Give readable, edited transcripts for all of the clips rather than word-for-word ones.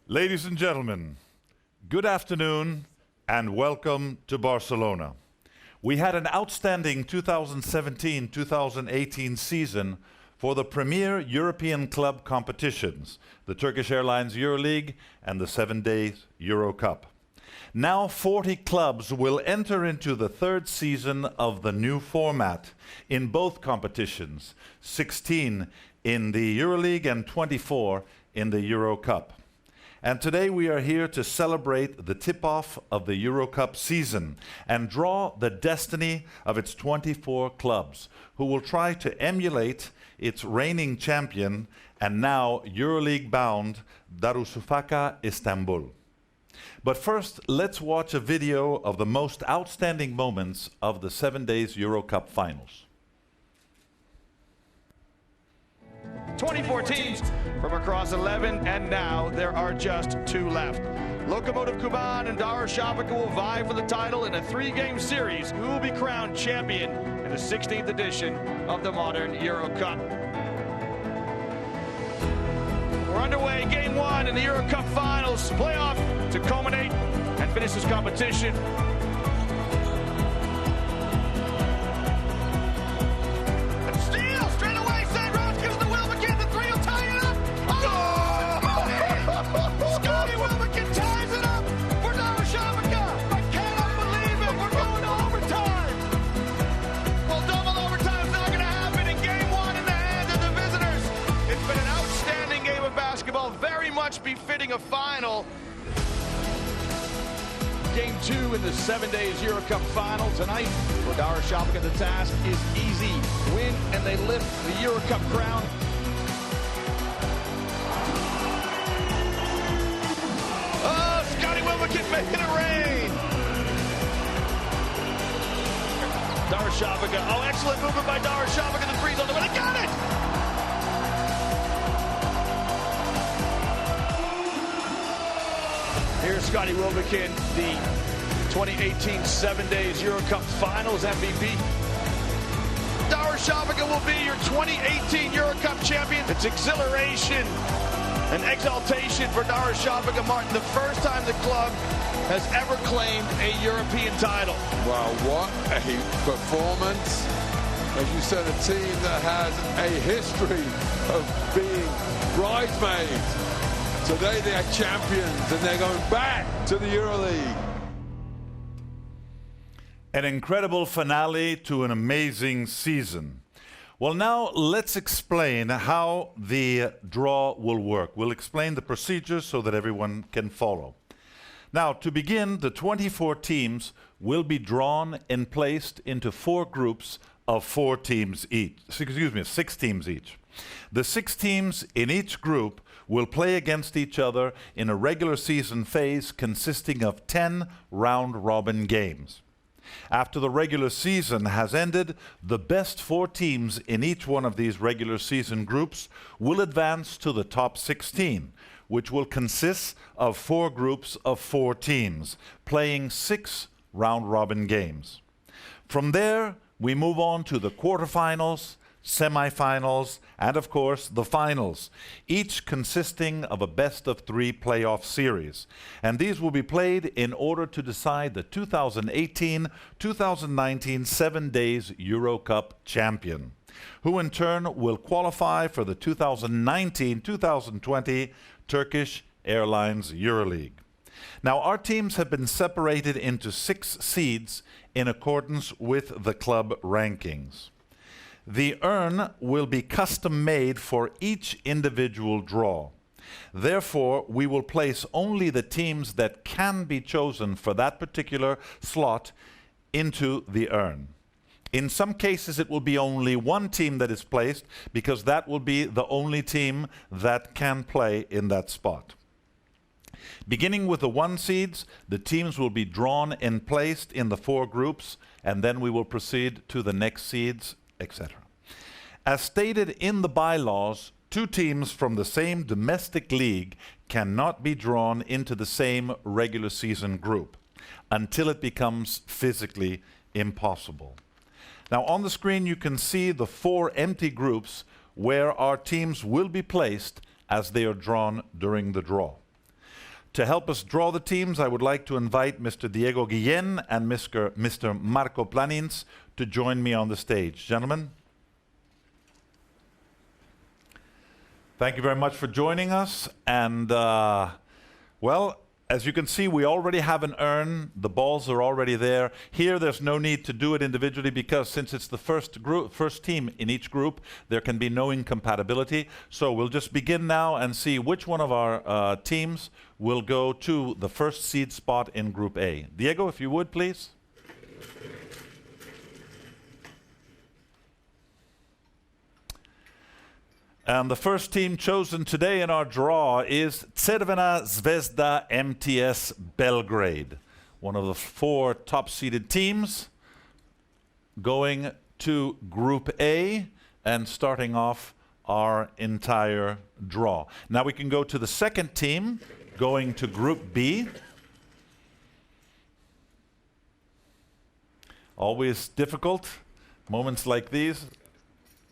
Ladies and gentlemen, good afternoon and welcome to Barcelona. We had an outstanding 2017-2018 season for the premier European club competitions, the Turkish Airlines EuroLeague and the 7-day EuroCup. Now 40 clubs will enter into the third season of the new format in both competitions, 16 in the EuroLeague and 24 in the EuroCup. And today we are here to celebrate the tip-off of the EuroCup season and draw the destiny of its 24 clubs, who will try to emulate its reigning champion and now EuroLeague-bound Darüşşafaka Istanbul. But first, let's watch a video of the most outstanding moments of the 7 days EuroCup finals. 24 teams from across 11, and now there are just 2 left. Lokomotiv Kuban and Darüşşafaka will vie for the title in a 3-game series. Who will be crowned champion in the 16th edition of the modern EuroCup? We're underway, game 1 in the EuroCup finals. Playoff to culminate and finish this competition. Befitting a final. Game 2 in the 7 days EuroCup final tonight. For Darüşşafaka, the task is easy. Win and they lift the EuroCup crown. Oh, Scotty Wilbekin making it rain. Darüşşafaka. Oh, excellent movement by Darüşşafaka. The three's on the way. They got it! Here's Scotty Wilbekin, the 2018 7 days EuroCup Finals MVP. Darüşşafaka will be your 2018 EuroCup champion. It's exhilaration and exaltation for Darüşşafaka, Martin. The first time the club has ever claimed a European title. Wow, what a performance. As you said, a team that has a history of being bridesmaids. Today they are champions and they're going back to the EuroLeague. An incredible finale to an amazing season. Well, now let's explain how the draw will work. We'll explain the procedures so that everyone can follow. Now, to begin, the 24 teams will be drawn and placed into 4 groups of 4 teams each. 6 teams each. The 6 teams in each group will play against each other in a regular season phase consisting of 10 round-robin games. After the regular season has ended, the best 4 teams in each one of these regular season groups will advance to the top 16, which will consist of 4 groups of 4 teams, playing 6 round-robin games. From there, we move on to the quarterfinals, semifinals, and of course the finals, each consisting of a best-of-3 playoff series. And these will be played in order to decide the 2018-2019 7 days EuroCup champion, who in turn will qualify for the 2019-2020 Turkish Airlines EuroLeague. Now, our teams have been separated into 6 seeds in accordance with the club rankings. The urn will be custom-made for each individual draw. Therefore, we will place only the teams that can be chosen for that particular slot into the urn. In some cases, it will be only 1 team that is placed because that will be the only team that can play in that spot. Beginning with the 1 seeds, the teams will be drawn and placed in the 4 groups, and then we will proceed to the next seeds, etc. As stated in the bylaws, 2 teams from the same domestic league cannot be drawn into the same regular season group until it becomes physically impossible. Now on the screen you can see the 4 empty groups where our teams will be placed as they are drawn during the draw. to help us draw the teams, I would like to invite Mr. Diego Guillén and Mr. Marco Planins to join me on the stage. Gentlemen, thank you very much for joining us. And, well, as you can see, we already have an urn. The balls are already there. Here, there's no need to do it individually because since it's the first team in each group, there can be no incompatibility. So we'll just begin now and see which one of our teams will go to the first seed spot in Group A. Diego, if you would, please. And the first team chosen today in our draw is Crvena Zvezda MTS Belgrade, one of the 4 top-seeded teams going to Group A and starting off our entire draw. Now we can go to the second team going to Group B. Always difficult, moments like these.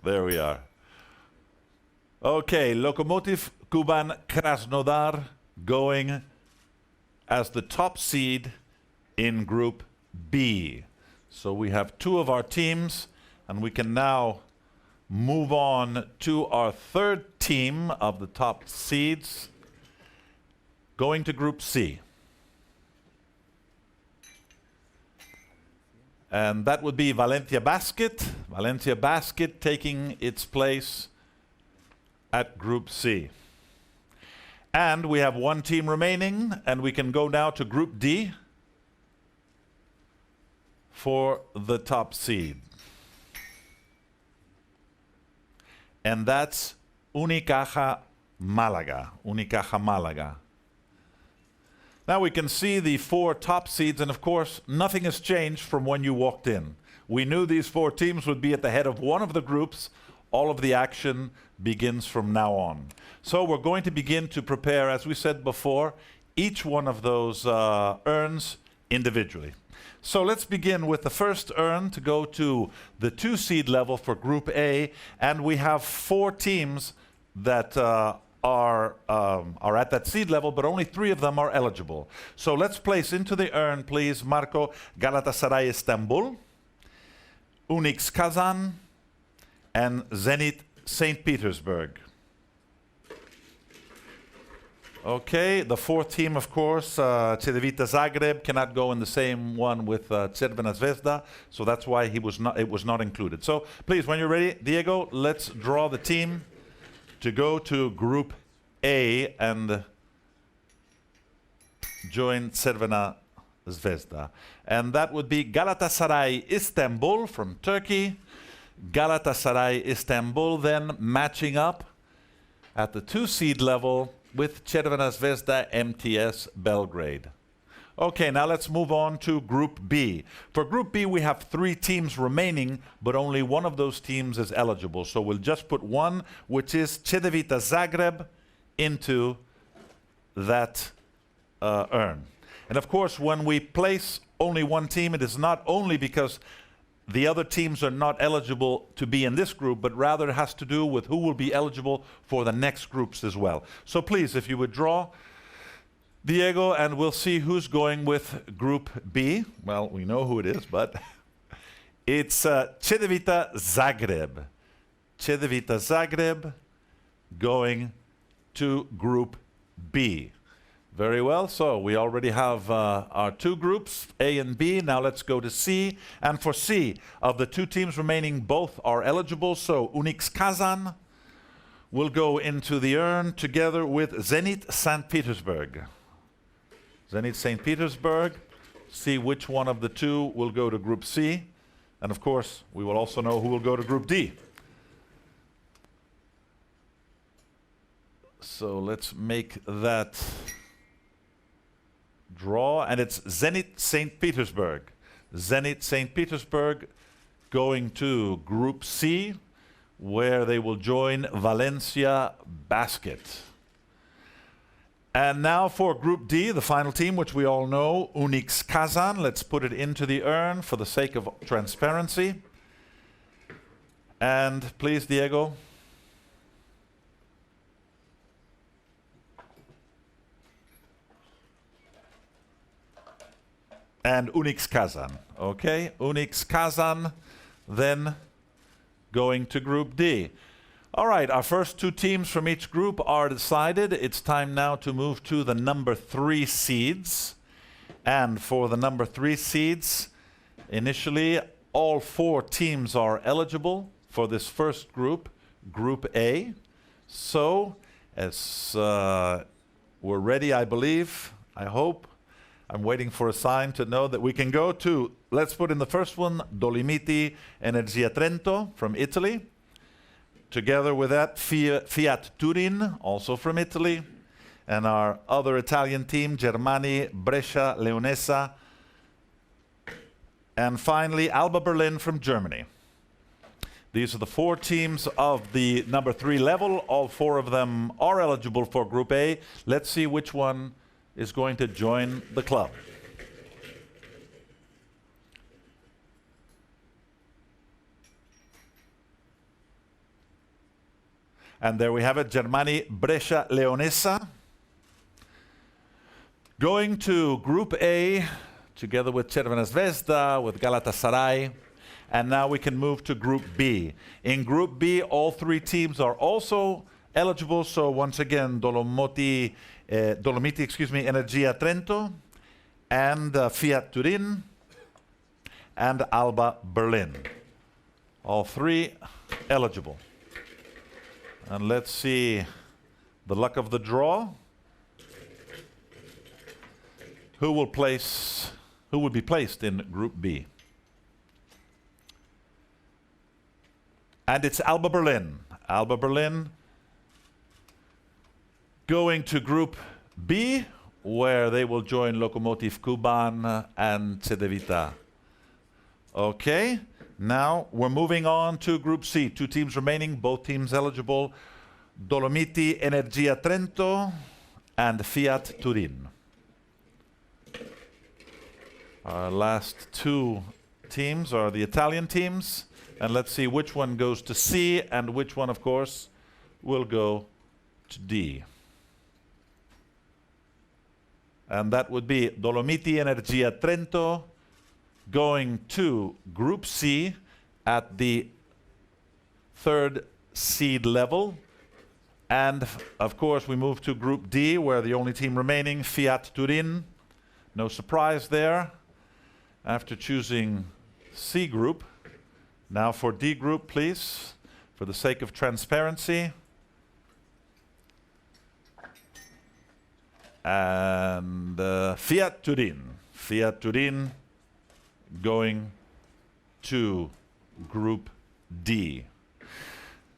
There we are. Okay, Lokomotiv Kuban Krasnodar going as the top seed in Group B. So we have 2 of our teams, and we can now move on to our third team of the top seeds going to Group C. And that would be Valencia Basket. Valencia Basket taking its place at Group C. And we have 1 team remaining, and we can go now to Group D for the top seed. And that's Unicaja Malaga. Unicaja Malaga. Now we can see the 4 top seeds, and of course, nothing has changed from when you walked in. We knew these 4 teams would be at the head of one of the groups. All of the action begins from now on. So we're going to begin to prepare, as we said before, each one of those urns individually. So let's begin with the first urn to go to the 2 seed level for Group A, and we have 4 teams that are at that seed level, but only 3 of them are eligible. So let's place into the urn, please, Marco, Galatasaray Istanbul, Unix Kazan, and Zenit St. Petersburg. Okay, the 4th team, of course, Crvena Zagreb cannot go in the same one with Crvena Zvezda, so that's why it was not included. So please, when you're ready, Diego, let's draw the team to go to Group A and join Crvena Zvezda. And that would be Galatasaray Istanbul from Turkey. Galatasaray Istanbul then matching up at the 2 seed level with Crvena Zvezda MTS Belgrade. Okay, now let's move on to Group B. For Group B, we have 3 teams remaining, but only one of those teams is eligible. So we'll just put one, which is Crvena Zagreb, into that urn. And of course, when we place only one team, it is not only because the other teams are not eligible to be in this group, but rather it has to do with who will be eligible for the next groups as well. So please, if you would draw, Diego, and we'll see who's going with Group B. Well, we know who it is, but it's Crvena Zagreb. Crvena Zagreb going to Group B. Very well, so we already have our 2 groups, A and B. Now let's go to C. And for C, of the 2 teams remaining, both are eligible. So Unix Kazan will go into the urn together with Zenit St. Petersburg. Zenit St. Petersburg. See which one of the 2 will go to Group C. And of course, we will also know who will go to Group D. So let's make that draw, and it's Zenit St. Petersburg. Zenit St. Petersburg going to Group C, where they will join Valencia Basket. And now for Group D, the final team, which we all know, Unix Kazan. Let's put it into the urn for the sake of transparency. And please, Diego. and Unix Kazan. Okay, Unix Kazan then going to Group D. All right, our first two teams from each group are decided. It's time now to move to the number 3 seeds. And for the number 3 seeds, initially all 4 teams are eligible for this first group, Group A. So, as we're ready, I believe, I hope. I'm waiting for a sign to know that we can go to, let's put in the first one, Dolomiti Energia Trento from Italy. Together with that, Fiat Turin, also from Italy. And our other Italian team, Germani Brescia Leonessa. And finally, Alba Berlin from Germany. These are the 4 teams of the number 3 level. All 4 of them are eligible for Group A. Let's see which one is going to join the club. And there we have it, Germani Brescia Leonessa. Going to Group A, together with Crvena Zvezda, with Galatasaray. And now we can move to Group B. In Group B, all 3 teams are also eligible. So once again, Dolomiti, Energia Trento, and Fiat Turin, and Alba Berlin. All 3 eligible. And let's see the luck of the draw. Who will be placed in Group B? And it's Alba Berlin. Alba Berlin going to Group B, where they will join Lokomotiv Kuban and Cedevita. Okay. Now we're moving on to Group C. 2 teams remaining, both teams eligible. Dolomiti Energia Trento and Fiat Turin. Our last 2 teams are the Italian teams. And let's see which one goes to C and which one, of course, will go to D. And that would be Dolomiti Energia Trento going to Group C at the 3rd seed level. And of course we move to Group D, where the only team remaining, Fiat Turin. No surprise there. After choosing C group, now for D group, please, for the sake of transparency. And Fiat Turin. Fiat Turin going to Group D.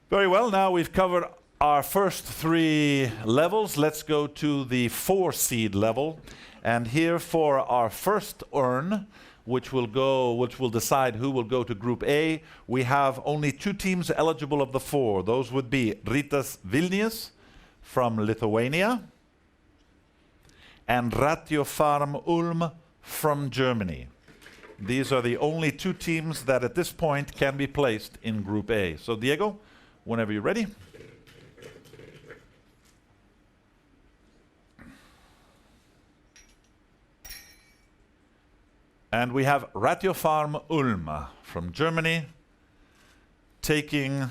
Very well, now we've covered our first 3 levels. Let's go to the 4 seed level. And here for our first urn, which will decide who will go to Group A, we have only 2 teams eligible of the 4. Those would be Rytas Vilnius from Lithuania and Ratio Farm Ulm from Germany. These are the only 2 teams that at this point can be placed in Group A. So Diego, whenever you're ready. And we have Ratio Farm Ulm from Germany taking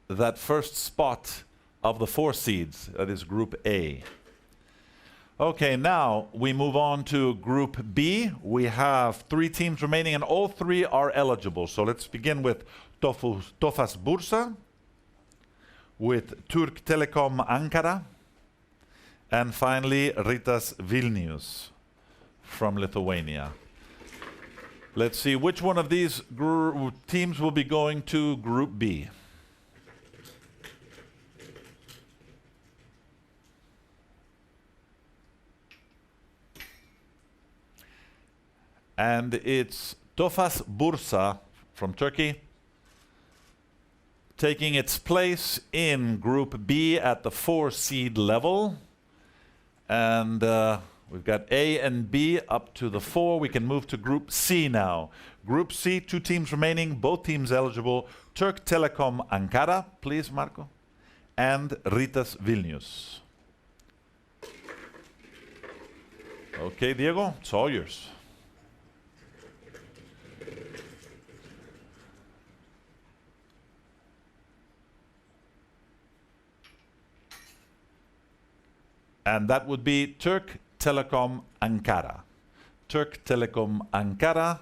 that first spot of the 4 seeds, that is Group A. Okay, now we move on to Group B. We have 3 teams remaining and all 3 are eligible. So let's begin with Tofas Bursa, with Turk Telekom Ankara, and finally Rytas Vilnius from Lithuania. Let's see which one of these teams will be going to Group B. And it's Tofas Bursa from Turkey taking its place in Group B at the 4 seed level. And we've got A and B up to the 4. We can move to Group C now. Group C, 2 teams remaining, both teams eligible. Turk Telekom Ankara, please, Marco, and Rytas Vilnius. Okay, Diego, it's all yours. And that would be Turk Telekom Ankara. Turk Telekom Ankara,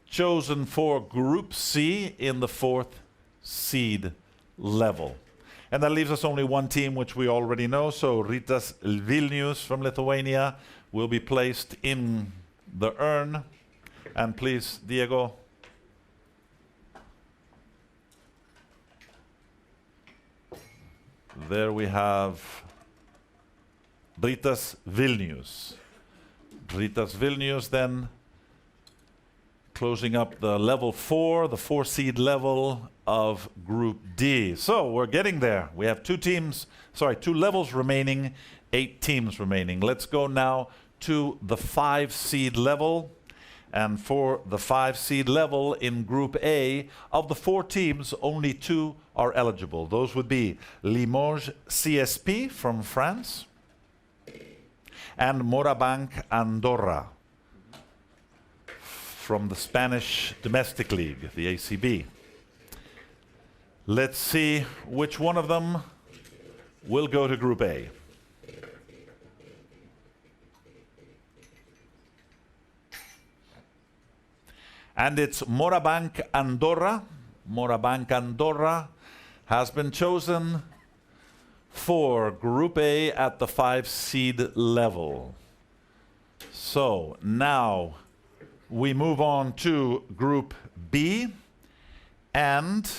chosen for Group C in the 4th seed level. And that leaves us only one team, which we already know. So Rytas Vilnius from Lithuania will be placed in the urn. And please, Diego. There we have Rytas Vilnius. Rytas Vilnius then closing up the level 4, the 4 seed level of Group D. So we're getting there. We have two levels remaining, 8 teams remaining. Let's go now to the 5 seed level. And for the 5 seed level in Group A, of the 4 teams, only 2 are eligible. Those would be Limoges CSP from France and Morabanc Andorra from the Spanish Domestic League, the ACB. Let's see which one of them will go to Group A. And it's Morabanc Andorra. Morabanc Andorra has been chosen for Group A at the 5 seed level. So now we move on to Group B, and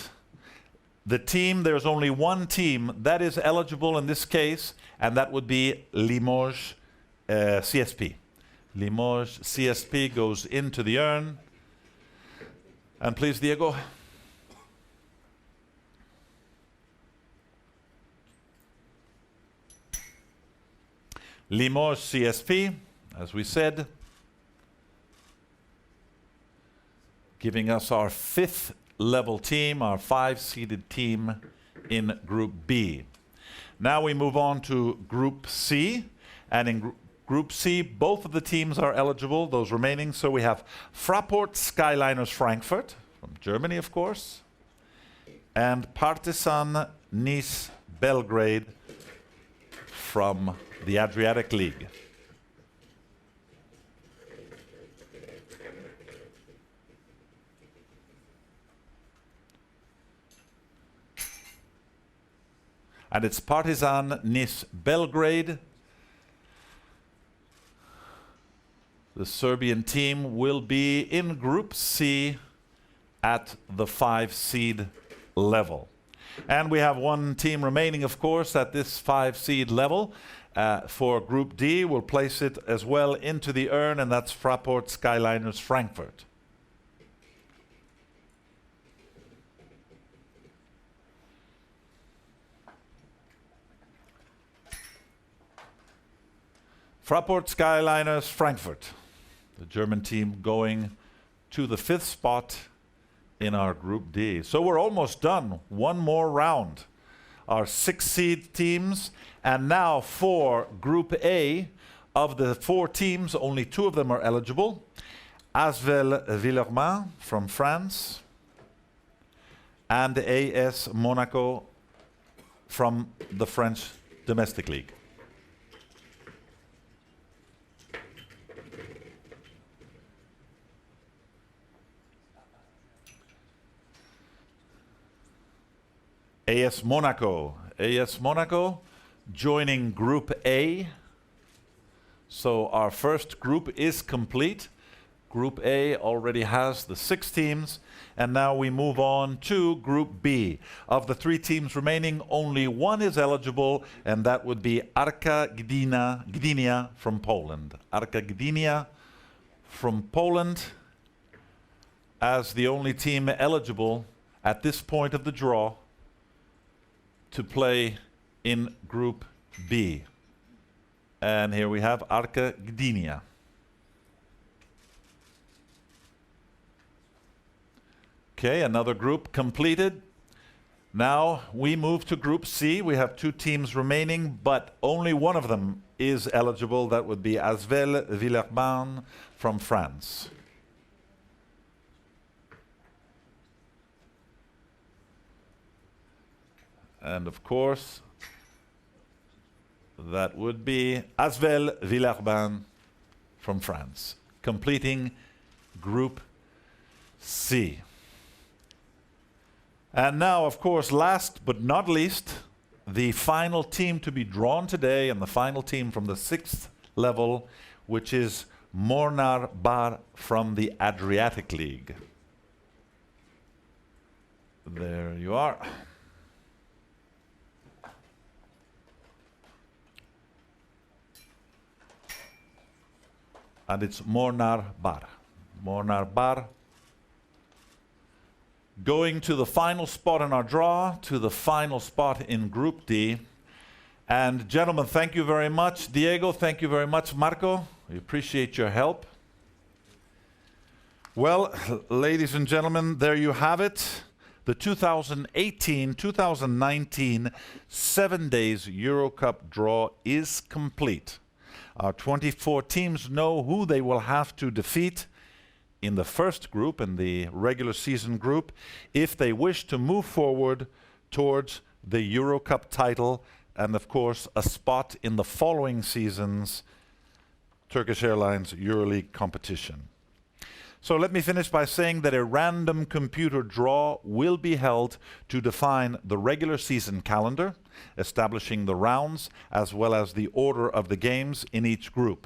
the team, there's only one team that is eligible in this case, and that would be Limoges CSP. Limoges CSP goes into the urn. And please, Diego. Limoges CSP, as we said, giving us our 5th level team, our 5-seeded team in Group B. Now we move on to Group C, and in Group C, both of the teams are eligible, those remaining. So we have Fraport Skyliners Frankfurt, from Germany, of course, and Partizan Nice Belgrade from the Adriatic League. And it's Partizan Nice Belgrade. The Serbian team will be in Group C at the 5 seed level. And we have one team remaining, of course, at this 5 seed level. For Group D, we'll place it as well into the urn, and that's Fraport Skyliners Frankfurt. Fraport Skyliners Frankfurt, the German team going to the 5th spot in our Group D. So we're almost done. One more round. Our 6 seed teams, and now for Group A, of the 4 teams, only 2 of them are eligible. Asvel Villeurbanne from France and AS Monaco from the French Domestic League. AS Monaco joining Group A. So our first group is complete. Group A already has the 6 teams, and now we move on to Group B. Of the 3 teams remaining, only 1 is eligible, and that would be Arka Gdynia from Poland. Arka Gdynia from Poland as the only team eligible at this point of the draw to play in Group B. And here we have Arka Gdynia. Okay, another group completed. Now we move to Group C. We have 2 teams remaining, but only one of them is eligible. That would be Asvel Villeurbanne from France. And of course, that would be Asvel Villeurbanne from France, completing Group C. And now, of course, last but not least, the final team to be drawn today, and the final team from the 6th level, which is Mornar Bar from the Adriatic League. There you are. And it's Mornar Bar. Mornar Bar going to the final spot in our draw, to the final spot in Group D. And gentlemen, thank you very much. Diego, thank you very much. Marco, we appreciate your help. Well, ladies and gentlemen, there you have it. The 2018-2019 7 days EuroCup draw is complete. Our 24 teams know who they will have to defeat in the first group, in the regular season group, if they wish to move forward towards the EuroCup title and, of course, a spot in the following season's Turkish Airlines EuroLeague competition. So let me finish by saying that a random computer draw will be held to define the regular season calendar, establishing the rounds as well as the order of the games in each group.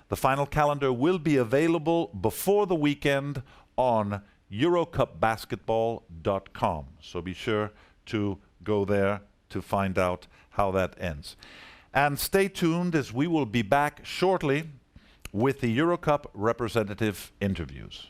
The final calendar will be available before the weekend on EuroCupBasketball.com. So be sure to go there to find out how that ends. And stay tuned, as we will be back shortly with the EuroCup representative interviews.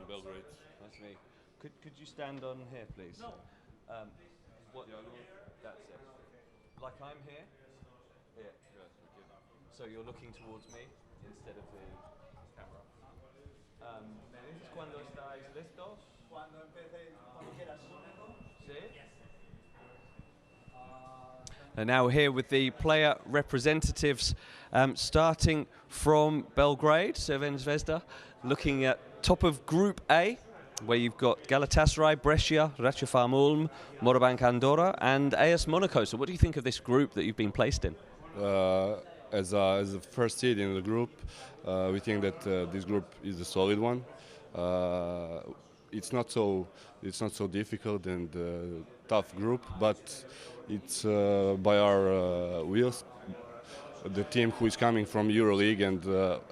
Belgrade. Nice to meet you. Could you stand on here, please? No. That's it. Like I'm here? Yeah. So you're looking towards me instead of the camera. ¿Me dices cuando estáis listos? Cuando quieras. ¿Sí? And now we're here with the player representatives, starting from Belgrade, Crvena Zvezda, looking at top of Group A, where you've got Galatasaray, Brescia, Ratiofarm Ulm, Morabanc Andorra, and AS Monaco. So what do you think of this group that you've been placed in? As a first seed in the group, we think that this group is a solid one. It's not so difficult and tough group, but it's by our wheels. The team who is coming from EuroLeague and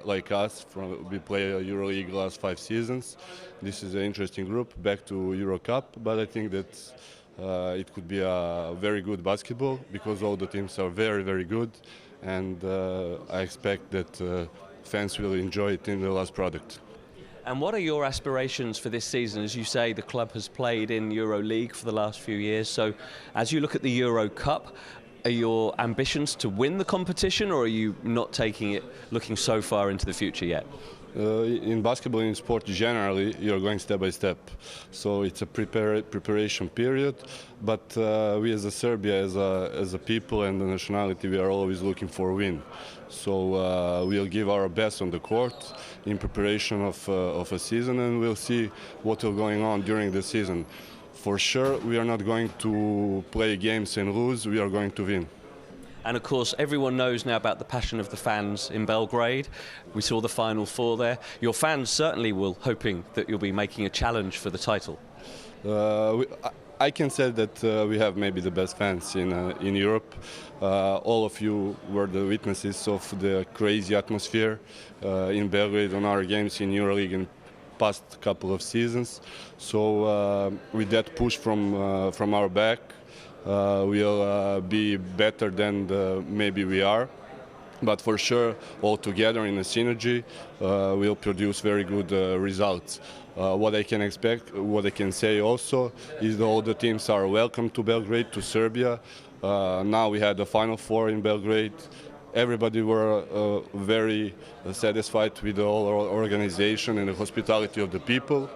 like us, we play EuroLeague last 5 seasons. This is an interesting group, back to EuroCup, but I think that it could be a very good basketball because all the teams are very, very good, and I expect that fans will enjoy it in the last product. And what are your aspirations for this season? As you say, the club has played in EuroLeague for the last few years, so as you look at the EuroCup, are your ambitions to win the competition, or are you not taking it, looking so far into the future yet? In basketball, in sport generally, you're going step by step. So it's a preparation period. But we as a Serbia, as a people and the nationality, we are always looking for a win. So we'll give our best on the court in preparation of a season, and we'll see what will going on during the season. For sure, we are not going to play games and lose, we are going to win. And of course, everyone knows now about the passion of the fans in Belgrade. We saw the Final Four there. Your fans certainly will hoping that you'll be making a challenge for the title. I can say that we have maybe the best fans in Europe. All of you were the witnesses of the crazy atmosphere in Belgrade on our games in EuroLeague in past couple of seasons. So with that push from our back, we'll be better than maybe we are. But for sure, all together in a synergy, we'll produce very good results. What I can expect, what I can say also, is that all the teams are welcome to Belgrade, to Serbia. Now we had the Final Four in Belgrade. Everybody were very satisfied with the whole organization and the hospitality of the people.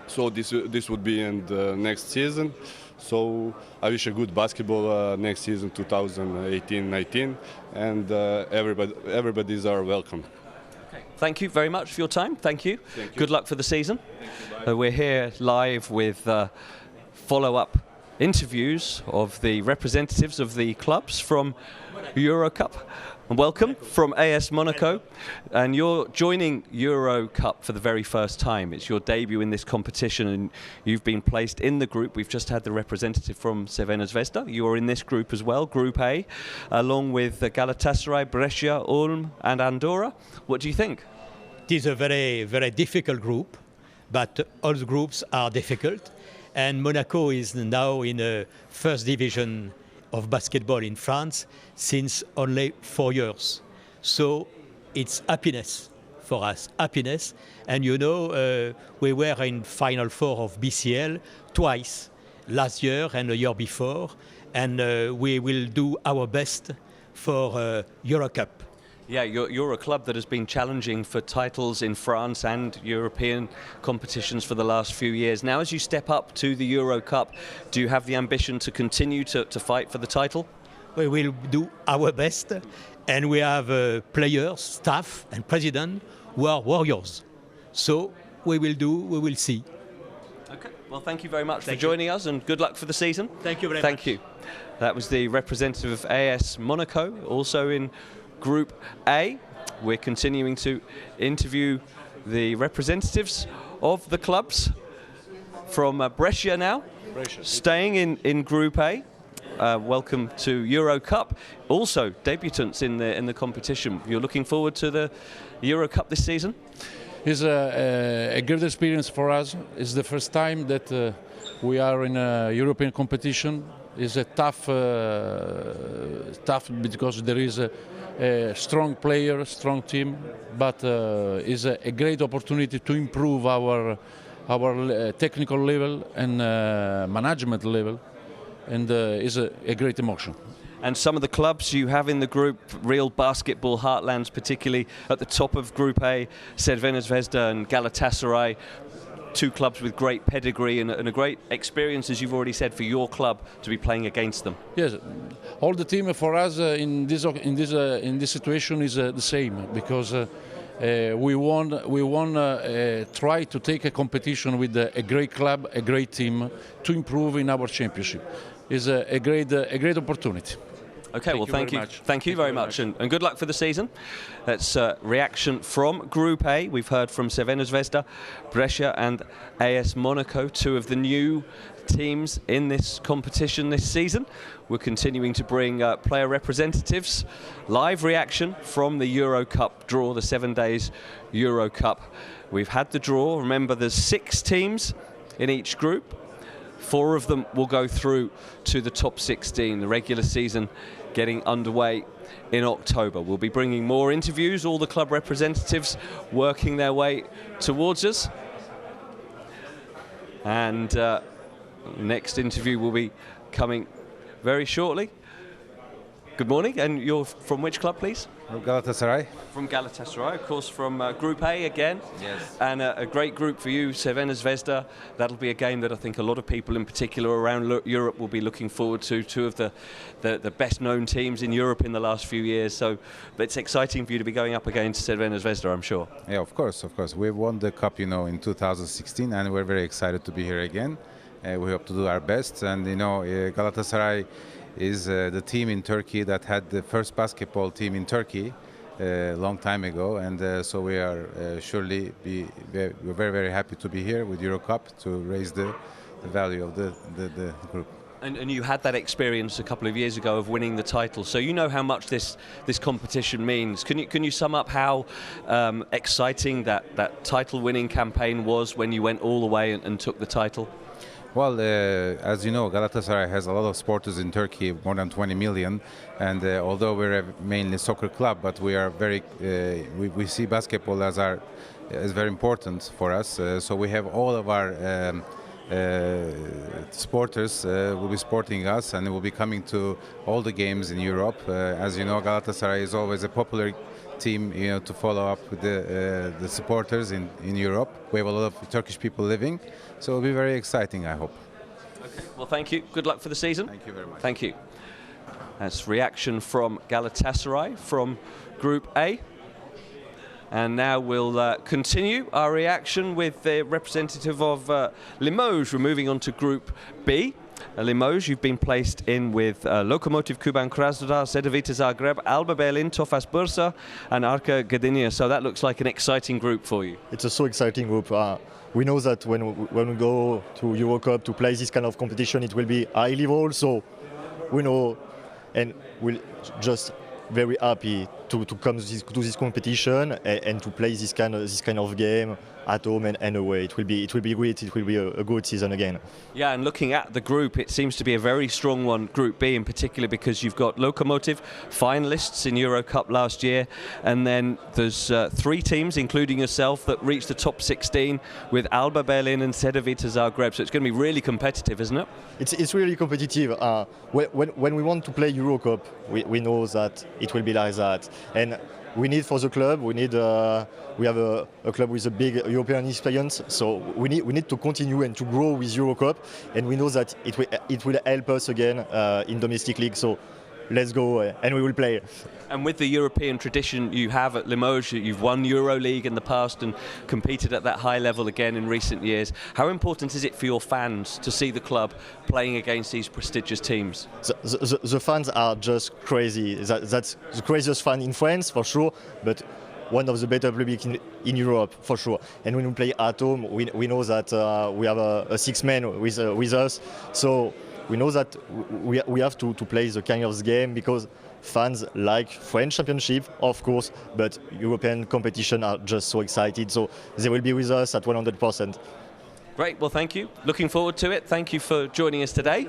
So this would be in the next season. So I wish a good basketball next season, 2018-19, and everybody's are welcome. Okay. Thank you very much for your time. Thank you. Thank you. Good luck for the season. We're here live with follow-up interviews of the representatives of the clubs from EuroCup. And welcome from AS Monaco, and you're joining EuroCup for the very first time. It's your debut in this competition, and you've been placed in the group. We've just had the representative from Crvena Zvezda. You are in this group as well, Group A, along with Galatasaray, Brescia, Ulm and Andorra. What do you think? It is a very, very difficult group, but all the groups are difficult. And Monaco is now in the first division of basketball in France since only 4 years. So it's happiness for us, happiness. And you know, we were in Final Four of BCL twice, last year and the year before, and we will do our best for EuroCup. Yeah, you're a club that has been challenging for titles in France and European competitions for the last few years. Now, as you step up to the EuroCup, do you have the ambition to continue to fight for the title? We will do our best, and we have players, staff and president who are warriors. So we will see. Okay, well, thank you very much for joining us, and good luck for the season. Thank you very much. Thank you. That was the representative of AS Monaco, also in Group A. We're continuing to interview the representatives of the clubs from Brescia now, staying in Group A. Welcome to EuroCup. Also, debutants in the competition. You're looking forward to the EuroCup this season? It's a great experience for us. It's the first time that we are in a European competition. It's a tough because there is a strong player, strong team, but it's a great opportunity to improve our our technical level and management level, and is a great emotion. And some of the clubs you have in the group, real basketball heartlands, particularly at the top of Group A, Crvena Zvezda and Galatasaray, two clubs with great pedigree and a great experience, as you've already said, for your club to be playing against them. Yes, all the team for us in this situation is the same, because we want try to take a competition with a great club, a great team, to improve in our championship. It's a great opportunity. Okay, well, thank you. Thank you very much, and good luck for the season. That's reaction from Group A. We've heard from Crvena Zvezda, Brescia and AS Monaco, two of the new teams in this competition this season. We're continuing to bring player representatives. Live reaction from the EuroCup Draw, the 7 days EuroCup. We've had the draw. Remember, there's 6 teams in each group. 4 of them will go through to the top 16, the regular season getting underway in October. We'll be bringing more interviews, all the club representatives working their way towards us. And next interview will be coming very shortly. Good morning, and you're from which club, please? Galatasaray. From Galatasaray, of course, from Group A again. Yes. And a great group for you, Crvena Zvezda. That'll be a game that I think a lot of people, in particular around Europe, will be looking forward to. Two of the best-known teams in Europe in the last few years. So it's exciting for you to be going up against Crvena Zvezda, I'm sure. Yeah, of course, of course. We won the cup, in 2016, and we're very excited to be here again. We hope to do our best, and Galatasaray is the team in Turkey that had the first basketball team in Turkey a long time ago, and so we are we're very, very happy to be here with EuroCup to raise the value of the group. And you had that experience a couple of years ago of winning the title, so you know how much this competition means. Can you sum up how exciting that title-winning campaign was when you went all the way and took the title? Well, as you know, Galatasaray has a lot of supporters in Turkey, more than 20 million. And although we're mainly a soccer club, but we are we see basketball as very important for us. So we have all of our supporters will be supporting us, and will be coming to all the games in Europe. As you know, Galatasaray is always a popular team, to follow up with the supporters in Europe. We have a lot of Turkish people living, so it'll be very exciting, I hope. Okay. Well, thank you. Good luck for the season. Thank you very much. Thank you. That's reaction from Galatasaray from Group A. And now we'll continue our reaction with the representative of Limoges. We're moving on to Group B. Limoges, you've been placed in with Lokomotiv Kuban Krasnodar, Cedevita Zagreb, Alba Berlin, Tofaş Bursa and Arka Gdynia. So that looks like an exciting group for you. It's a so exciting group. We know that when we go to EuroCup to play this kind of competition, it will be high level. So we know, and we're just very happy to come to this competition and to play this kind of game at home and away. It will be great. It will be a good season again. Yeah, and looking at the group, it seems to be a very strong one, Group B in particular, because you've got Lokomotiv, finalists in EuroCup last year, and then there's 3 teams, including yourself, that reached the top 16 with Alba Berlin and Cedevita Zagreb. So it's going to be really competitive, isn't it? It's really competitive. When we want to play EuroCup, we know that it will be like that. And we need for the club, we have a club with a big European experience, so we need to continue and to grow with EuroCup, and we know that it will help us again in domestic league. So let's go and we will play. And with the European tradition you have at Limoges, you've won EuroLeague in the past and competed at that high level again in recent years. How important is it for your fans to see the club playing against these prestigious teams? The fans are just crazy. That's the craziest fan in France for sure, but one of the better public in Europe for sure. And when we play at home, we know that we have a 6 man with us. So we know that we have to play the kind of game because fans like French championship, of course, but European competition are just so excited. So they will be with us at 100%. Great, well thank you. Looking forward to it. Thank you for joining us today.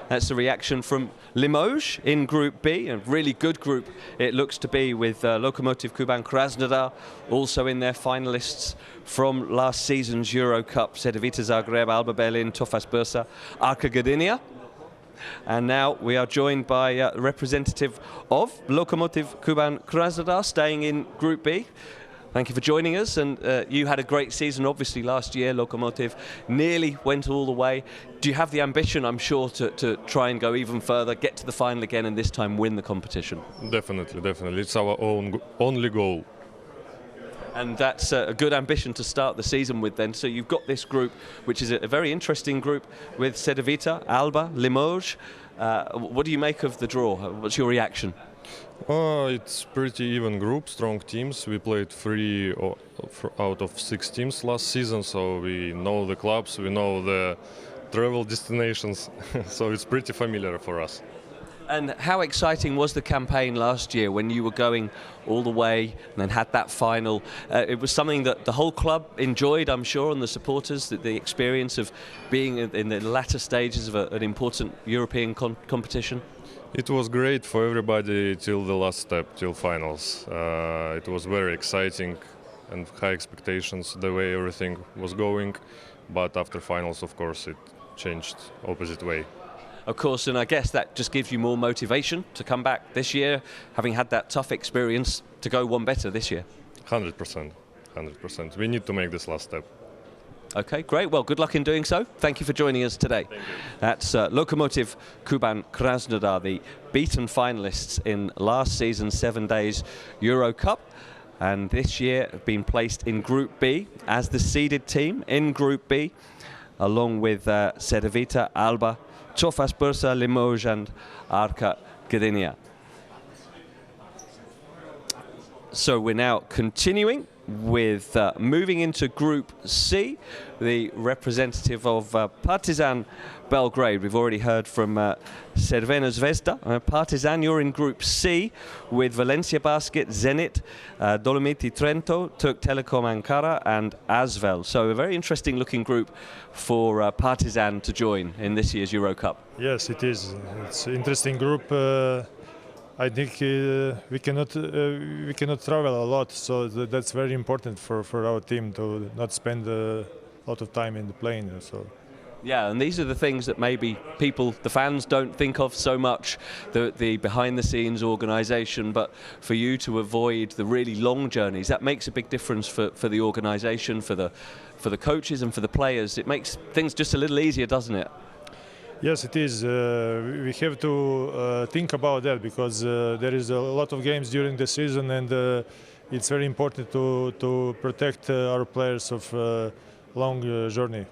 That's the reaction from Limoges in Group B, a really good group it looks to be, with Lokomotiv Kuban Krasnodar also in their finalists from last season's EuroCup, Cedevita Zagreb, Alba Berlin, Tofas Bursa, Arka Gdynia. And now we are joined by a representative of Lokomotiv Kuban Krasnodar, staying in Group B. Thank you for joining us, and you had a great season obviously last year. Lokomotiv nearly went all the way. Do you have the ambition, I'm sure, to try and go even further, get to the final again, and this time win the competition? Definitely, definitely. It's our only goal. And that's a good ambition to start the season with then. So you've got this group, which is a very interesting group with Cedevita, Alba, Limoges. What do you make of the draw? What's your reaction? It's pretty even group, strong teams. We played 3 out of 6 teams last season, so we know the clubs, we know the travel destinations, so it's pretty familiar for us. And how exciting was the campaign last year when you were going all the way and then had that final? It was something that the whole club enjoyed, I'm sure, and the supporters, the experience of being in the latter stages of an important European competition. It was great for everybody till the last step, till finals. It was very exciting and high expectations the way everything was going, but after finals, of course, it changed opposite way. Of course, and I guess that just gives you more motivation to come back this year, having had that tough experience, to go one better this year. 100%, 100%. We need to make this last step. Okay, great. Well, good luck in doing so. Thank you for joining us today. Thank you. That's Lokomotiv Kuban Krasnodar, the beaten finalists in last season's 7 days EuroCup, and this year have been placed in Group B as the seeded team in Group B, along with Cedevita, Alba, Tofas Bursa, Limoges and Arka Gdynia. So we're now continuing with moving into Group C, the representative of Partizan Belgrade. We've already heard from Crvena Zvezda. Partizan, you're in Group C with Valencia Basket, Zenit, Dolomiti Trento, Turk Telekom Ankara and Asvel. So a very interesting looking group for Partizan to join in this year's EuroCup. Yes, it is. It's an interesting group. I think we cannot travel a lot, so that's very important for our team to not spend a lot of time in the plane. So. Yeah, and these are the things that maybe people, the fans, don't think of so much, the behind-the-scenes organisation, but for you to avoid the really long journeys, that makes a big difference for the organisation, for the coaches and for the players. It makes things just a little easier, doesn't it? Yes, it is. We have to think about that because there is a lot of games during the season, and it's very important to protect our players of long journey.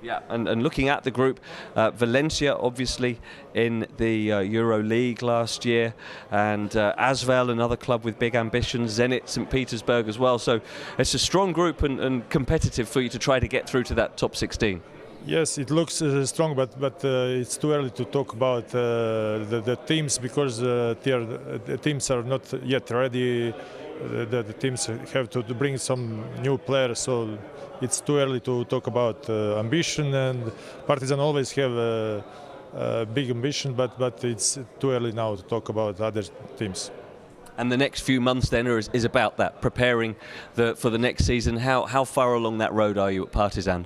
Yeah, and looking at the group, Valencia obviously in the EuroLeague last year, and Asvel, another club with big ambitions, Zenit St. Petersburg as well. So it's a strong group and competitive for you to try to get through to that top 16. Yes, it looks strong, but it's too early to talk about the teams because the teams are not yet ready. The teams have to bring some new players, so it's too early to talk about ambition. And Partizan always have a big ambition, but it's too early now to talk about other teams. And the next few months then is about that, preparing for the next season. How far along that road are you at Partizan?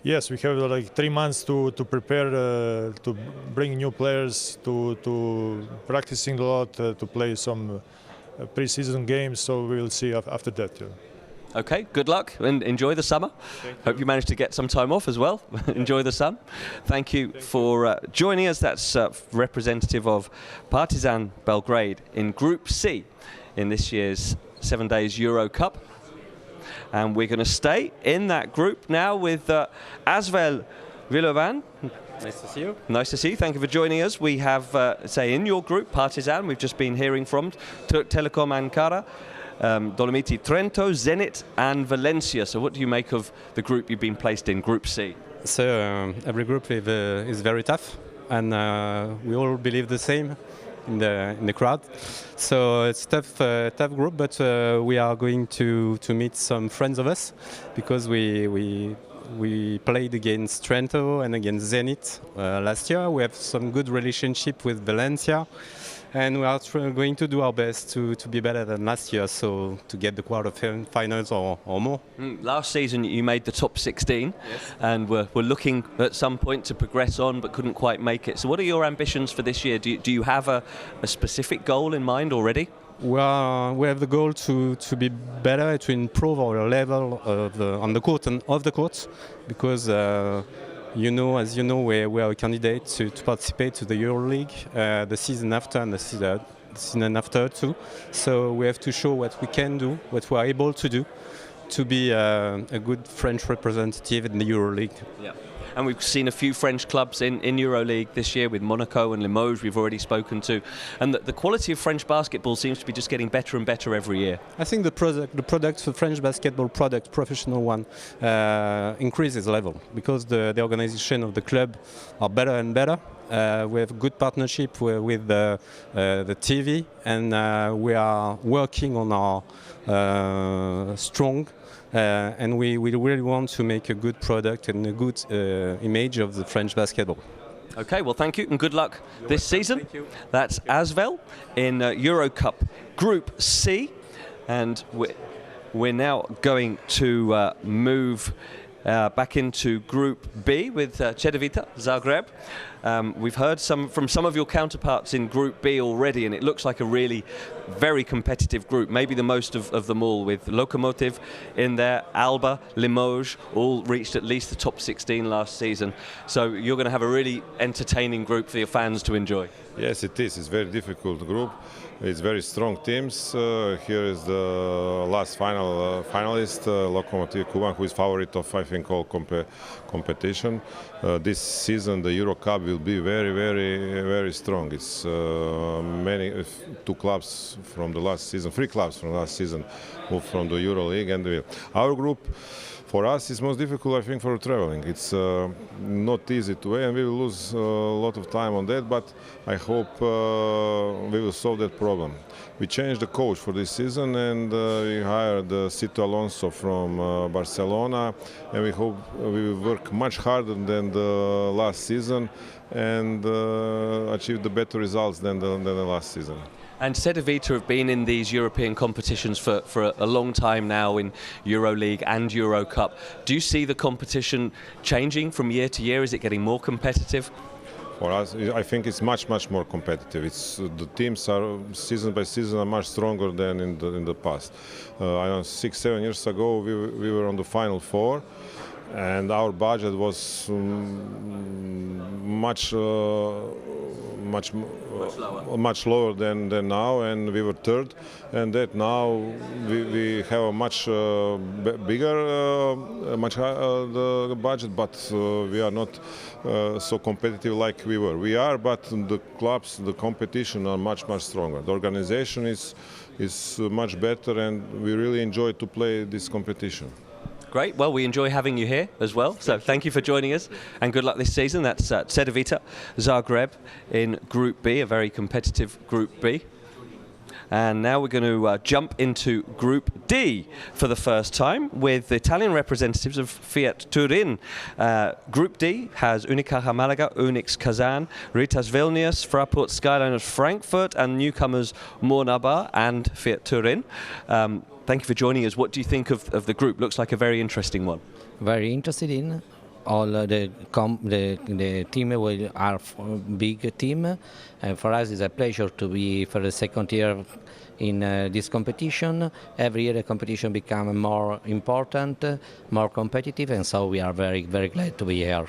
Yes, we have like 3 months to prepare, to bring new players, to practicing a lot, to play some pre-season games. So we will see after that. Yeah. Okay, good luck and enjoy the summer. Hope you manage to get some time off as well. Enjoy the sun. Thank you for joining us. That's representative of Partizan Belgrade in Group C in this year's 7 days EuroCup. And we're going to stay in that group now with Asvel Vilovan. Nice to see you. Nice to see you. Thank you for joining us. We have, say, in your group, Partizan, we've just been hearing from, Turk Telekom Ankara, Dolomiti Trento, Zenit and Valencia. So what do you make of the group you've been placed in, Group C? So every group is very tough, and we all believe the same in the crowd. So it's tough group, but we are going to meet some friends of us because we we played against Trento and against Zenit last year. We have some good relationship with Valencia, and we are going to do our best to be better than last year, so to get the quarterfinals or more. Last season you made the top 16, yes, and were looking at some point to progress on but couldn't quite make it. So what are your ambitions for this year? Do you have a specific goal in mind already? We have the goal to be better, to improve our level on the court and off the court, because as you know, we are a candidate to participate to the EuroLeague the season after and the season after too. So we have to show what we can do, what we are able to do, to be a good French representative in the EuroLeague. Yeah. And we've seen a few French clubs in EuroLeague this year with Monaco and Limoges we've already spoken to. And the quality of French basketball seems to be just getting better and better every year. I think the product, the French basketball product, professional one, increases level because the organization of the club are better and better. We have a good partnership with the TV, and we are working on our strong. And we really want to make a good product and a good image of the French basketball. Okay, well, thank you and good luck this season. Thank you. That's Asvel in EuroCup Group C, and we're now going to move back into Group B with Cedevita Zagreb. We've heard from some of your counterparts in Group B already, and it looks like a really very competitive group, maybe the most of them all, with Lokomotiv in there, Alba, Limoges, all reached at least the top 16 last season. So you're going to have a really entertaining group for your fans to enjoy. Yes, it is. It's a very difficult group. It's very strong teams. Here is the last finalist, Lokomotiv Kuban, who is favorite of, I think, all competition. This season, the EuroCup will be very, very, very strong. It's two clubs from the last season, 3 clubs from last season moved from the EuroLeague, and our group. For us, it's most difficult, I think, for traveling. It's not easy to win, and we will lose a lot of time on that, but I hope we will solve that problem. We changed the coach for this season, and we hired Sito Alonso from Barcelona, and we hope we will work much harder than the last season and achieve the better results than the last season. And Cedevita have been in these European competitions for a long time now in EuroLeague and EuroCup. Do you see the competition changing from year to year? Is it getting more competitive? For us, I think it's much more competitive. The teams are season by season are much stronger than in the past. I know 6-7 years ago we were on the Final Four, and our budget was much lower than now, and we were third. And that now we have a much bigger, much higher the budget, but we are not so competitive like we were. We are, but the clubs, the competition are much stronger. The organization is much better, and we really enjoy to play this competition. Great. Well, we enjoy having you here as well. So thank you for joining us, and good luck this season. That's Cedevita Zagreb in Group B, a very competitive Group B. And now we're going to jump into Group D for the first time with the Italian representatives of Fiat Turin. Group D has Unicaja Malaga, Unix Kazan, Ritas Vilnius, Fraport Skyliners Frankfurt, and newcomers Mornaba and Fiat Turin. Thank you for joining us. What do you think of the group? Looks like a very interesting one. Very interested in. All the team are a big team, and for us it's a pleasure to be for the second year in this competition. Every year the competition becomes more important, more competitive, and so we are very glad to be here.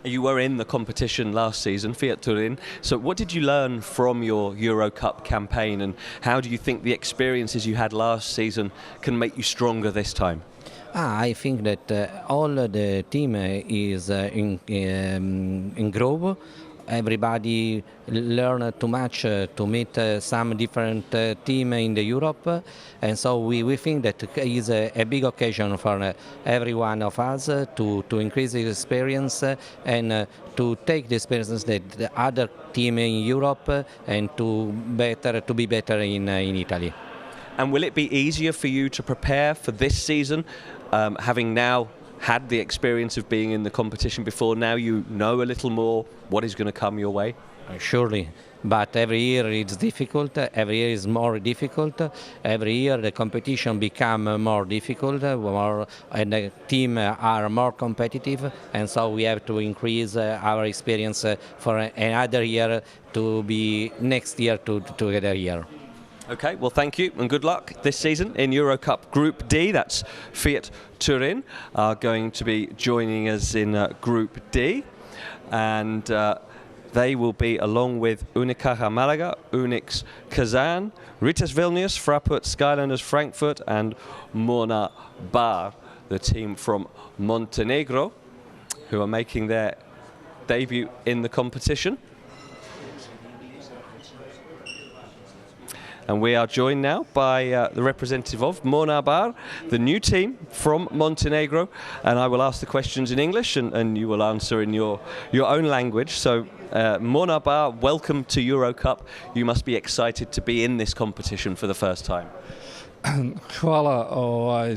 You were in the competition last season, Fiat Turin. So what did you learn from your EuroCup campaign, and how do you think the experiences you had last season can make you stronger this time? I think that all the team is in group. Everybody learned too much to meet some different team in the Europe, and so we think that it is a big occasion for every one of us to increase the experience and to take the experiences that the other team in Europe and to be better in Italy. And will it be easier for you to prepare for this season, having now had the experience of being in the competition before. Now you know a little more what is going to come your way. Surely, but every year it's difficult, every year is more difficult, every year the competition become more difficult, and the team are more competitive, and so we have to increase our experience for another year to be next year together here. Okay, well thank you and good luck this season in EuroCup Group D. That's Fiat Turin are going to be joining us in Group D, and they will be along with Unicaja Malaga, Unix Kazan, Ritas Vilnius, Fraport Skylanders Frankfurt, and Mornar Bar, the team from Montenegro, who are making their debut in the competition. And we are joined now by the representative of Mornar Bar, the new team from Montenegro. And I will ask the questions in English and you will answer in your own language. So Mornar Bar, welcome to EuroCup. You must be excited to be in this competition for the first time. Hvala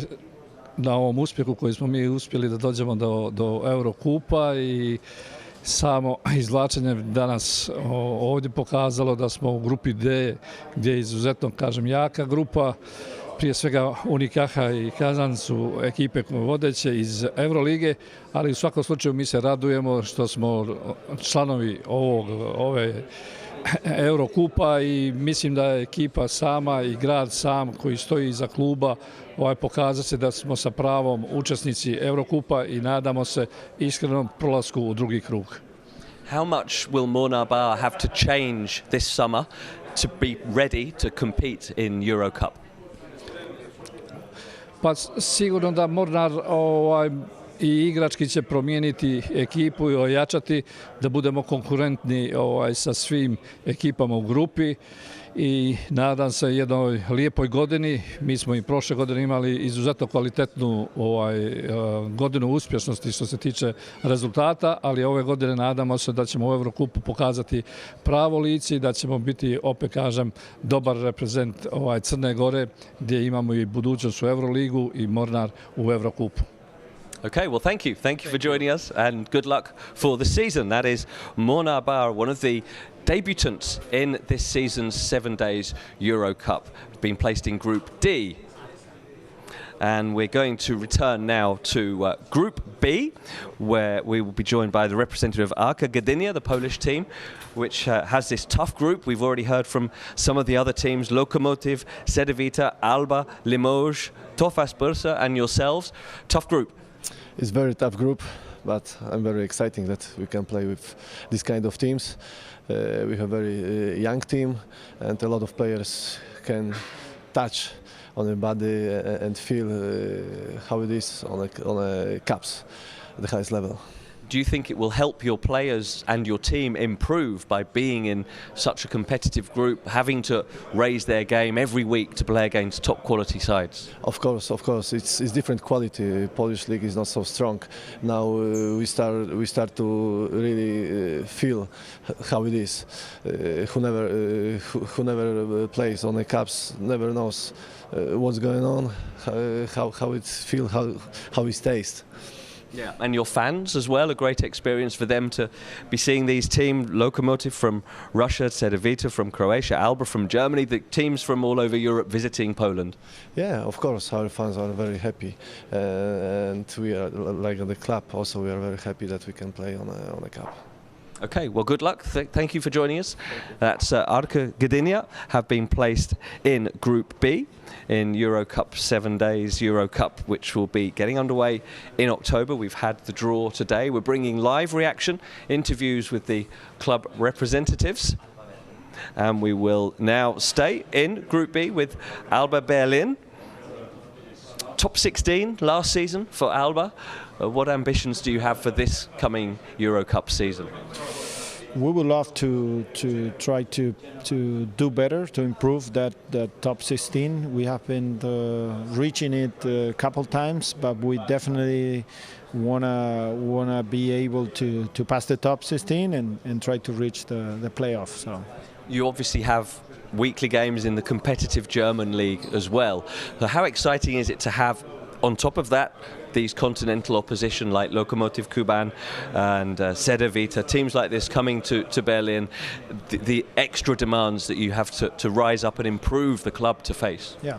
na ovom uspjehu koji smo mi uspjeli da dođemo do EuroCupa i samo izvlačenje danas ovdje pokazalo da smo u grupi D, gdje je izuzetno, kažem, jaka grupa. Prije svega Unicaja i Kazan su ekipe vodeće iz Eurolige, ali u svakom slučaju mi se radujemo što smo članovi ove EuroCupa i mislim da je ekipa sama i grad sam koji stoji iza kluba pokazat se da smo sa pravom učesnici EuroCupa i nadamo se iskrenom prolasku u drugi krug. How much will Mornar Bar have to change this summer to be ready to compete in EuroCup? Pa sigurno da Mornar i igrački će promijeniti ekipu i ojačati da budemo konkurentni sa svim ekipama u grupi i nadam se jednoj lijepoj godini. Mi smo i prošle godine imali izuzetno kvalitetnu godinu uspješnosti što se tiče rezultata, ali ove godine nadamo se da ćemo u EuroCupu pokazati pravo lice i da ćemo biti, opet kažem, dobar reprezent Crne Gore gdje imamo i budućnost u Euroligu i Mornar u EuroCupu. Okay, well, thank you. Thank you for joining us and good luck for the season. That is Mornar Bar, one of the debutants in this season's 7 days EuroCup, been placed in Group D. And we're going to return now to Group B, where we will be joined by the representative of Arka Gdynia, the Polish team, which has this tough group. We've already heard from some of the other teams, Lokomotiv, Cedevita, Alba, Limoges, Tofas Bursa, and yourselves. Tough group. It's a very tough group, but I'm very excited that we can play with this kind of teams. We have a very young team and a lot of players can touch on the body and feel how it is on a cups at the highest level. Do you think it will help your players and your team improve by being in such a competitive group, having to raise their game every week to play against top quality sides? Of course, it's different quality. Polish league is not so strong. Now we start to really feel how it is. Who never plays on the cups never knows what's going on, how it feels, how it tastes. Yeah, and your fans as well, a great experience for them to be seeing these teams, Lokomotiv from Russia, Cedevita from Croatia, Alba from Germany, the teams from all over Europe visiting Poland. Yeah, of course, our fans are very happy, and we are, like the club, also we are very happy that we can play on a cup. Okay, well, good luck. Thank you for joining us. That's Arka Gdynia have been placed in Group B in EuroCup 7 days EuroCup, which will be getting underway in October. We've had the draw today. We're bringing live reaction, interviews with the club representatives. And we will now stay in Group B with Alba Berlin. Top 16 last season for Alba. What ambitions do you have for this coming EuroCup season? We would love to try to do better, to improve that top 16. We have been reaching it a couple times, but we definitely wanna be able to pass the top 16 and try to reach the playoff. So you obviously have weekly games in the competitive German league as well. So how exciting is it to have, on top of that, these continental opposition like Lokomotiv Kuban and Cedevita, teams like this coming to Berlin, the extra demands that you have to rise up and improve the club to face? Yeah,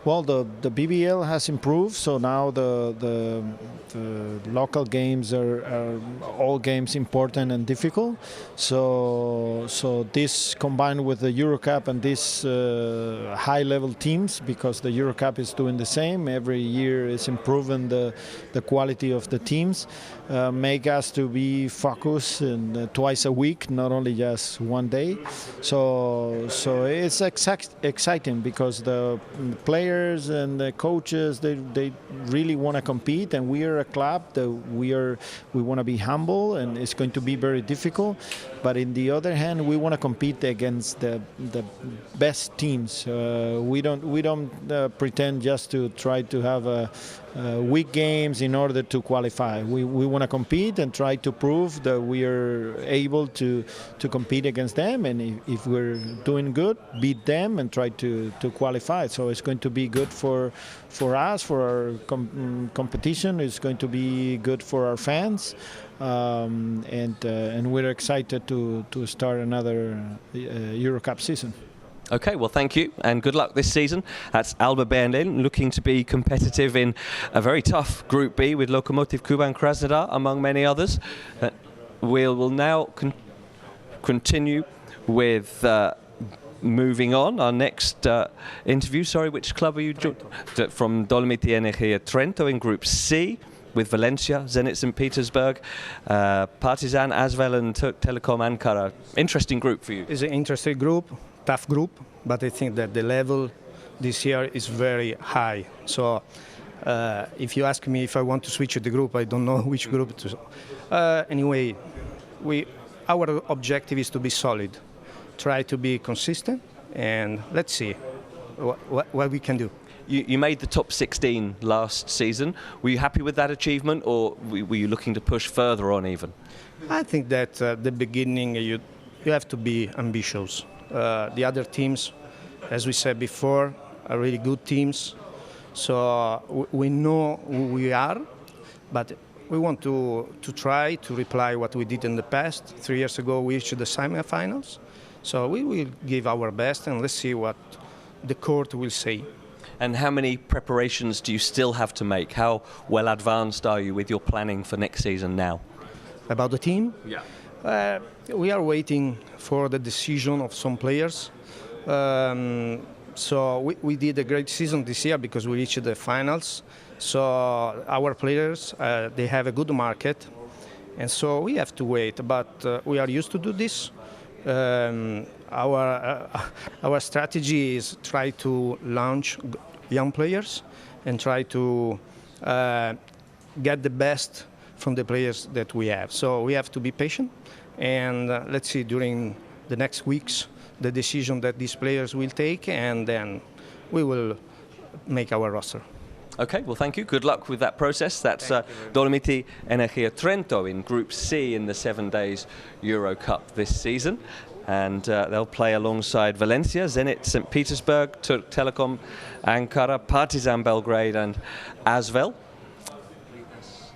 well, the BBL has improved, so now the local games are all games important and difficult. So this combined with the EuroCup and these high-level teams, because the EuroCup is doing the same every year, is improving the quality of the teams, make us to be focused twice a week, not only just one day. So it's exciting because the players and the coaches, they really want to compete, and we are a club that we want to be humble, and it's going to be very difficult. But in the other hand, we want to compete against the best teams. We don't pretend just to try to have weak games in order to qualify. We want to compete and try to prove that we are able to compete against them, and if we're doing good, beat them and try to qualify. So it's going to be good for us, for our competition. It's going to be good for our fans, and we're excited to start another EuroCup season. Okay, well, thank you and good luck this season. That's Alba Berlin, looking to be competitive in a very tough Group B with Lokomotiv Kuban, Krasnodar, among many others. We will now continue with moving on. Our next interview, sorry, which club are you from? Dolomiti Energia Trento in Group C, with Valencia, Zenit St. Petersburg, Partizan, Asvel and Turk Telekom Ankara. Interesting group for you. It's an interesting group, tough group, but I think that the level this year is very high. So if you ask me if I want to switch the group, I don't know which group to. Anyway, our objective is to be solid, try to be consistent, and let's see what we can do. You made the top 16 last season. Were you happy with that achievement, or were you looking to push further on even? I think that at the beginning you have to be ambitious. The other teams, as we said before, are really good teams. So we know who we are, but we want to try to reply what we did in the past. 3 years ago we reached the semi-finals. So we will give our best, and let's see what the court will say. And how many preparations do you still have to make? How well advanced are you with your planning for next season now? About the team? Yeah. We are waiting for the decision of some players. So we did a great season this year because we reached the finals. So our players, they have a good market. And so we have to wait, but we are used to do this. Our strategy is try to launch young players and try to get the best from the players that we have. So we have to be patient, and let's see during the next weeks the decision that these players will take, and then we will make our roster. Okay, well, thank you. Good luck with that process. That's Dolomiti Energia Trento in Group C in the 7 days EuroCup this season. And they'll play alongside Valencia, Zenit St. Petersburg, Turk Telekom Ankara, Partizan Belgrade and Asvel.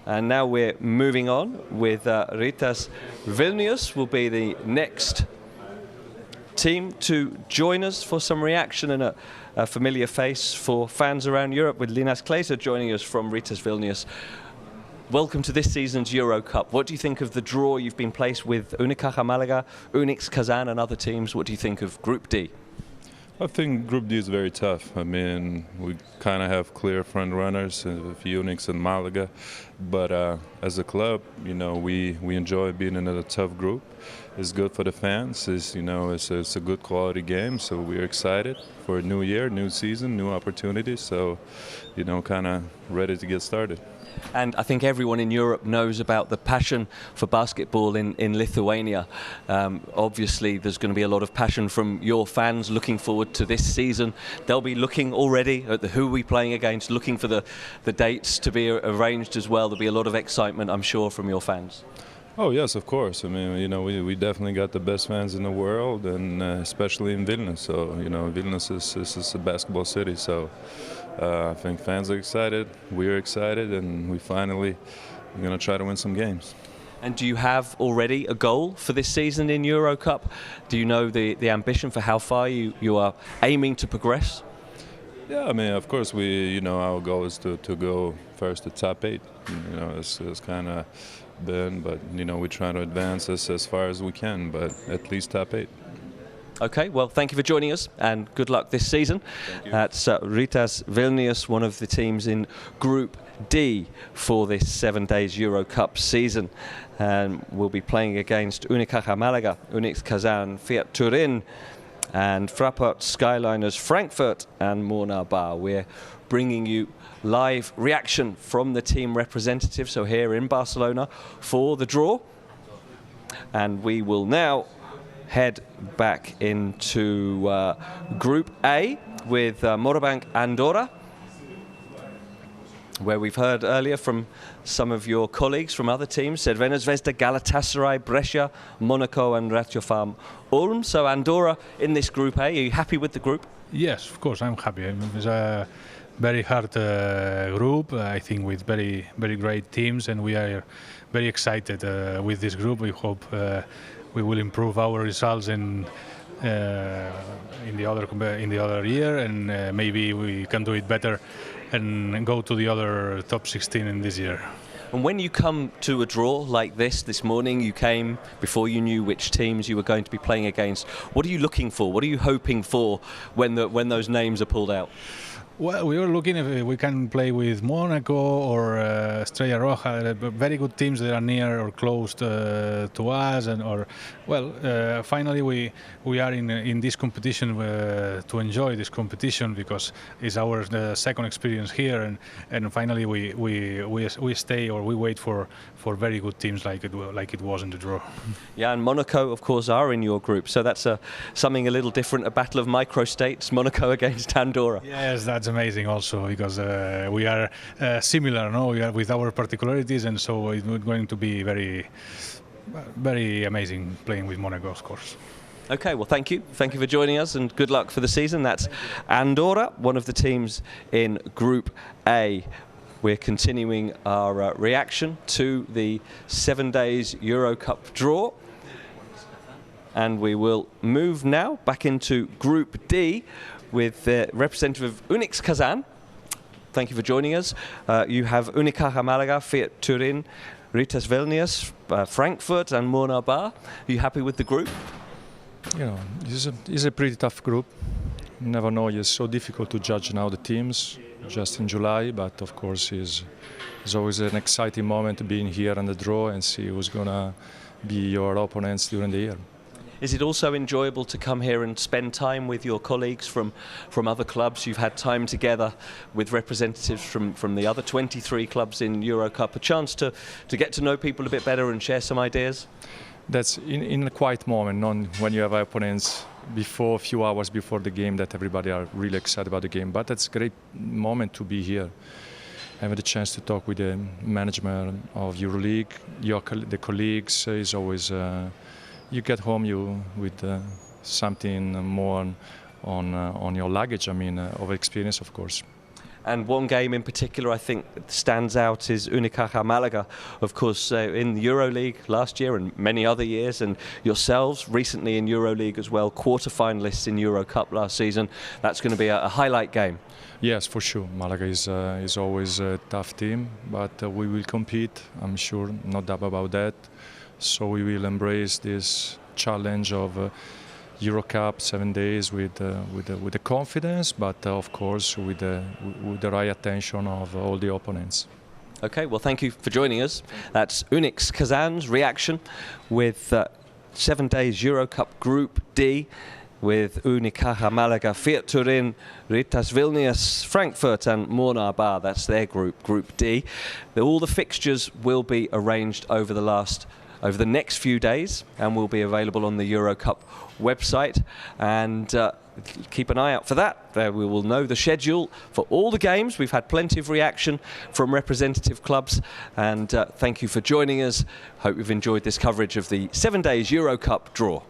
And now we're moving on with Ritas Vilnius will be the next team to join us for some reaction, and a familiar face for fans around Europe with Linas Klesa joining us from Ritas Vilnius. Welcome to this season's EuroCup. What do you think of the draw you've been placed with Unicaja Malaga, Unix Kazan and other teams? What do you think of Group D? I think Group D is very tough. I mean, we kind of have clear front runners with Unix and Malaga, but as a club, you know, we enjoy being in a tough group. It's good for the fans. It's a good quality game, so we're excited for a new year, new season, new opportunities. So, kind of ready to get started. And I think everyone in Europe knows about the passion for basketball in Lithuania. Obviously, there's going to be a lot of passion from your fans looking forward to this season. They'll be looking already at who we're playing against, looking for the dates to be arranged as well. There'll be a lot of excitement, I'm sure, from your fans. Oh yes, of course. I mean, you know, we definitely got the best fans in the world, and especially in Vilnius. So, you know, Vilnius is a basketball city. So, I think fans are excited. We're excited, and we're going to try to win some games. And do you have already a goal for this season in EuroCup? Do you know the ambition for how far you are aiming to progress? Yeah, I mean, of course, our goal is to go first to top 8. You know, it's kind of been, but you know, we're trying to advance as far as we can, but at least top 8. Okay, well, thank you for joining us, and good luck this season. That's Rytas Vilnius, one of the teams in Group D for this 7 days EuroCup season. And we'll be playing against Unicaja Malaga, Unix Kazan, Fiat Turin, and Fraport Skyliners Frankfurt and Mornar Bar. We're bringing you live reaction from the team representatives, so here in Barcelona for the draw. And we will now head back into Group A with Morabanc Andorra, where we've heard earlier from some of your colleagues from other teams, Cervena Zvezda, Galatasaray, Brescia, Monaco and Ratiofarm Ulm. So Andorra in this Group A, are you happy with the group? Yes, of course, I'm happy. It's a very hard group, I think, with very, very great teams, and we are very excited with this group. We hope we will improve our results in the other year, and maybe we can do it better and go to the other top 16 in this year. And when you come to a draw like this morning, you came before you knew which teams you were going to be playing against. What are you looking for? What are you hoping for when those names are pulled out? Well, we were looking if we can play with Monaco or Estrella Roja, very good teams that are near or close to us, finally we are in this competition to enjoy this competition, because it's our second experience here, and finally we stay, or we wait for very good teams like it was in the draw. Yeah, and Monaco, of course, are in your group, so that's something a little different, a battle of micro-states, Monaco against Andorra. Yes, that's amazing also, because we are similar, no? We are with our particularities, and so it's going to be very, very amazing playing with Monaco, of course. Okay, well, thank you. Thank you for joining us, and good luck for the season. That's Andorra, one of the teams in Group A. We're continuing our reaction to the 7 days EuroCup draw. And we will move now back into Group D with the representative of Unix Kazan. Thank you for joining us. You have Unicaja Malaga, Fiat Turin, Rytas Vilnius, Frankfurt and Mornar Bar. Are you happy with the group? You know, it's a pretty tough group. You never know, it's so difficult to judge now the teams just in July, but of course it's always an exciting moment being here on the draw and see who's gonna be your opponents during the year. Is it also enjoyable to come here and spend time with your colleagues from other clubs? You've had time together with representatives from the other 23 clubs in EuroCup, a chance to get to know people a bit better and share some ideas? That's in a quiet moment, not when you have opponents a few hours before the game that everybody are really excited about the game. But it's a great moment to be here. Having the chance to talk with the management of EuroLeague, the colleagues is always. You get home with something more on your luggage. I mean, of experience, of course. And one game in particular I think stands out is Unicaja Malaga, of course, in the EuroLeague last year and many other years, and yourselves recently in EuroLeague as well, quarter-finalists in EuroCup last season. That's going to be a highlight game. Yes, for sure. Malaga is always a tough team, but we will compete, I'm sure, no doubt about that. So we will embrace this challenge of EuroCup 7 days with the confidence, but of course with the right attention of all the opponents. Okay, well, thank you for joining us. That's Unix Kazan's reaction with 7 days EuroCup Group D, with Unicaja Malaga, Fiat Turin, Rytas Vilnius, Frankfurt and Mornar Bar. That's their group, Group D. All the fixtures will be arranged over the last over the next few days and will be available on the EuroCup website. And keep an eye out for that. There we will know the schedule for all the games. We've had plenty of reaction from representative clubs, and thank you for joining us. Hope you've enjoyed this coverage of the 7 days EuroCup draw.